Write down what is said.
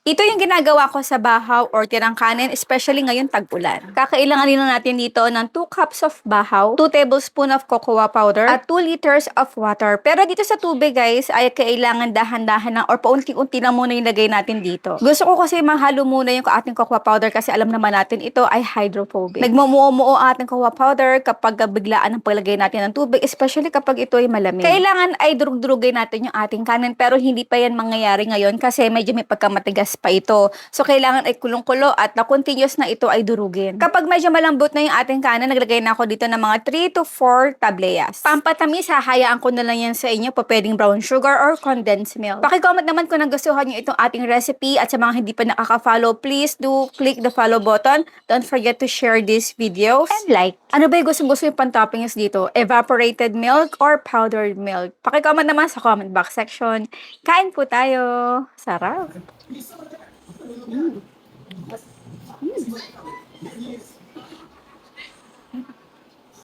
Ito yung ginagawa ko sa bahaw or tirang kanin, especially ngayon tag-ulan. Kakailanganin lang natin dito ng 2 cups of bahaw, 2 tablespoon of cocoa powder, at 2 liters of water. Pero dito sa tubig guys, ay kailangan dahan-dahan lang or paunti-unti lang muna yung lagay natin dito. Gusto ko kasi mahalo muna yung ating cocoa powder kasi alam naman natin ito ay hydrophobic. Nagmumuo-muo ang ating cocoa powder kapag biglaan ang paglagay natin ng tubig, especially kapag ito ay malamig. Kailangan ay durug-durugin natin yung ating kanin pero hindi pa yan mangyayari ngayon kasi medyo may pagkamatigas pa ito. So, kailangan ay kulong-kulo at na continuous na ito ay durugin. Kapag medyo malambot na yung ating kanin, naglagay na ako dito ng mga 3 to 4 tableyas. Pampatamis, hahayaan ko na lang yan sa inyo. Pwedeng brown sugar or condensed milk. Pakicomment naman kung nagustuhan nyo itong ating recipe at sa mga hindi pa nakaka-follow, please do click the follow button. Don't forget to share this video and like. Ano ba yung gusto-gusto yung pan-toppings dito? Evaporated milk or powdered milk? Pakicomment naman sa comment box section. Kain po tayo. Sarap.